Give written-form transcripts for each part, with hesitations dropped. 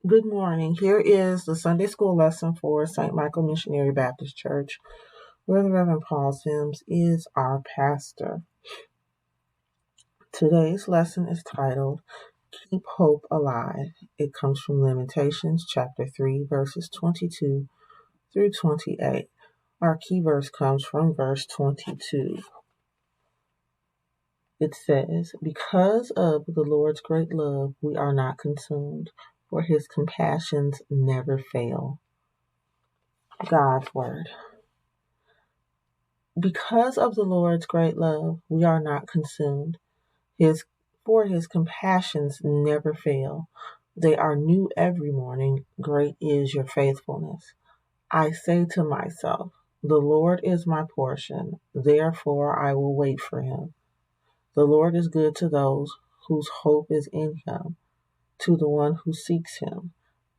Good morning. Here is the Sunday school lesson for St. Michael Missionary Baptist Church, where the Reverend Paul Sims is our pastor. Today's lesson is titled, Keep Hope Alive. It comes from Lamentations chapter 3, verses 22 through 28. Our key verse comes from verse 22. It says, Because of the Lord's great love, we are not consumed, for his compassions never fail. God's Word. Because of the Lord's great love, we are not consumed. For his compassions never fail. They are new every morning. Great is your faithfulness. I say to myself, the Lord is my portion. Therefore I will wait for him. The Lord is good to those whose hope is in him, to the one who seeks him.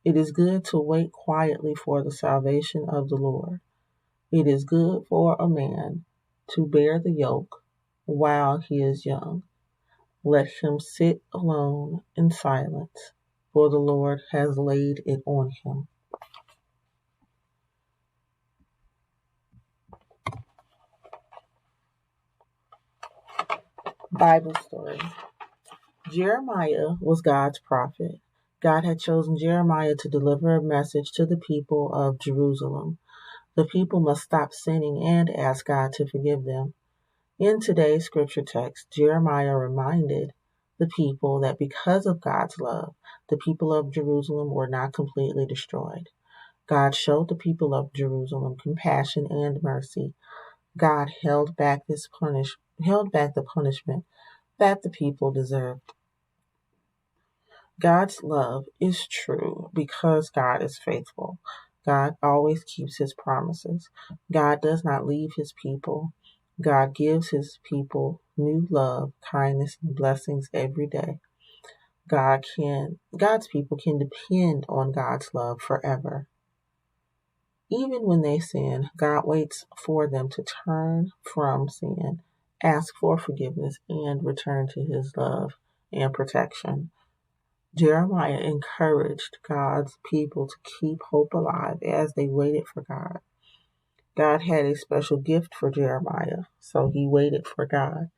It is good to wait quietly for the salvation of the Lord. It is good for a man to bear the yoke while he is young. Let him sit alone in silence, for the Lord has laid it on him. Bible story. Jeremiah was God's prophet. God had chosen Jeremiah to deliver a message to the people of Jerusalem. The people must stop sinning and ask God to forgive them. In today's scripture text, Jeremiah reminded the people that because of God's love, the people of Jerusalem were not completely destroyed. God showed the people of Jerusalem compassion and mercy. God held back the punishment that the people deserved. God's love is true because God is faithful. God always keeps his promises. God does not leave his people. God gives his people new love, kindness, and blessings every day. God's people can depend on God's love forever. Even when they sin, God waits for them to turn from sin, ask for forgiveness, and return to his love and protection. Jeremiah encouraged God's people to keep hope alive as they waited for God. God had a special gift for Jeremiah, so he waited for God.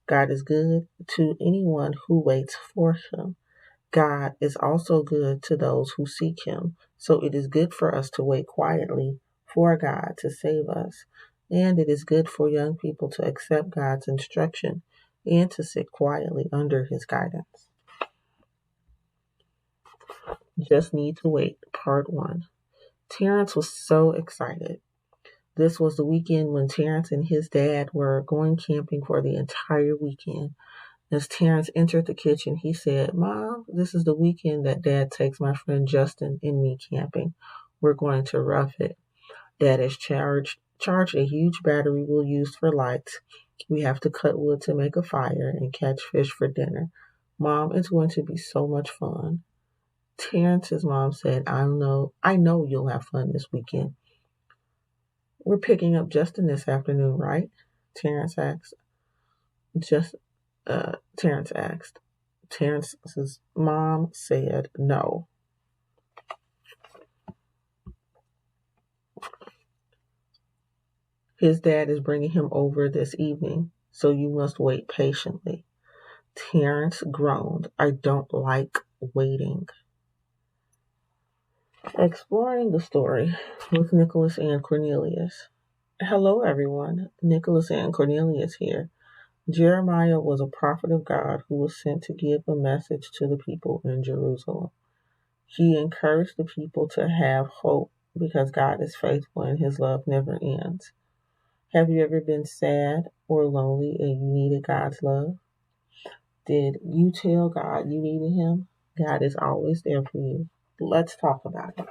God is good to anyone who waits for him. God is also good to those who seek him, so it is good for us to wait quietly for God to save us. And it is good for young people to accept God's instruction and to sit quietly under his guidance. Just Need to Wait, Part 1. Terrence was so excited. This was the weekend when Terrence and his dad were going camping for the entire weekend. As Terrence entered the kitchen, he said, Mom, this is the weekend that Dad takes my friend Justin and me camping. We're going to rough it. Dad has charged a huge battery we'll use for lights. We have to cut wood to make a fire and catch fish for dinner. Mom, it's going to be so much fun. Terrence's mom said, I know you'll have fun this weekend. We're picking up Justin this afternoon, right? Terrence asked. Terrence asked. Terrence's mom said no. His dad is bringing him over this evening, so you must wait patiently. Terrence groaned. I don't like waiting. Exploring the story with Nicholas and Cornelius. Hello, everyone. Nicholas and Cornelius here. Jeremiah was a prophet of God who was sent to give a message to the people in Jerusalem. He encouraged the people to have hope because God is faithful and his love never ends. Have you ever been sad or lonely and you needed God's love? Did you tell God you needed him? God is always there for you. Let's talk about it.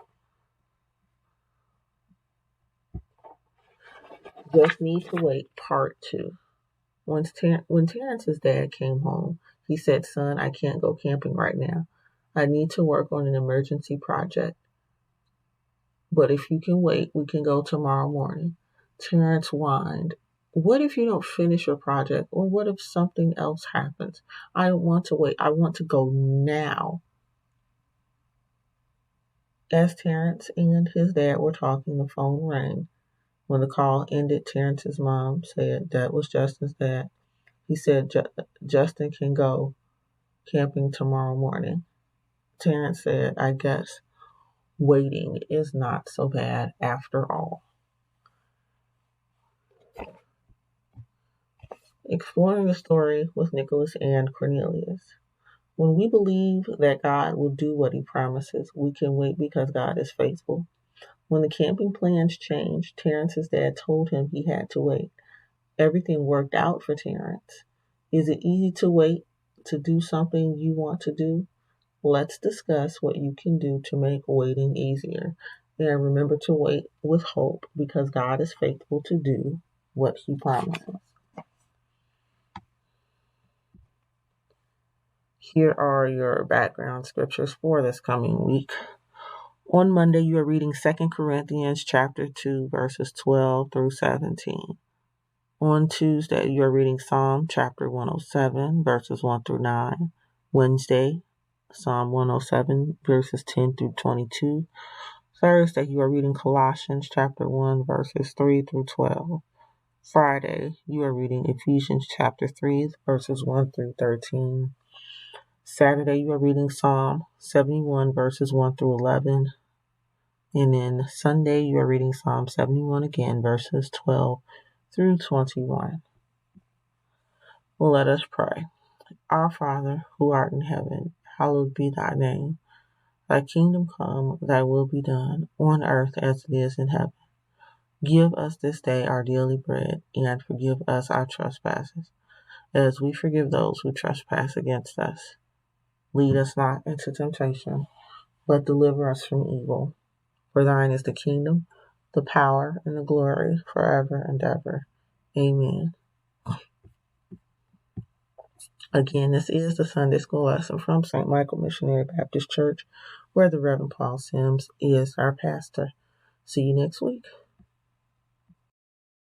Just Need to Wait, Part 2. When Terrence's dad came home, he said, Son, I can't go camping right now. I need to work on an emergency project. But if you can wait, we can go tomorrow morning. Terrence whined. What if you don't finish your project? Or what if something else happens? I don't want to wait. I want to go now. As Terrence and his dad were talking, the phone rang. When the call ended, Terrence's mom said that was Justin's dad. He said Justin can go camping tomorrow morning. Terrence said, I guess waiting is not so bad after all. Exploring the story with Nicholas and Cornelius. When we believe that God will do what he promises, we can wait because God is faithful. When the camping plans changed, Terrence's dad told him he had to wait. Everything worked out for Terrence. Is it easy to wait to do something you want to do? Let's discuss what you can do to make waiting easier. And remember to wait with hope because God is faithful to do what he promises. Here are your background scriptures for this coming week. On Monday, you are reading 2 Corinthians chapter 2, verses 12 through 17. On Tuesday, you are reading Psalm chapter 107, verses 1 through 9. Wednesday, Psalm 107, verses 10 through 22. Thursday, you are reading Colossians chapter 1, verses 3 through 12. Friday, you are reading Ephesians chapter 3, verses 1 through 13. Saturday, you are reading Psalm 71, verses 1 through 11. And then Sunday, you are reading Psalm 71 again, verses 12 through 21. Well, let us pray. Our Father, who art in heaven, hallowed be thy name. Thy kingdom come, thy will be done, on earth as it is in heaven. Give us this day our daily bread, and forgive us our trespasses, as we forgive those who trespass against us. Lead us not into temptation, but deliver us from evil. For thine is the kingdom, the power, and the glory, forever and ever. Amen. Again, this is the Sunday School lesson from St. Michael Missionary Baptist Church, where the Reverend Paul Sims is our pastor. See you next week.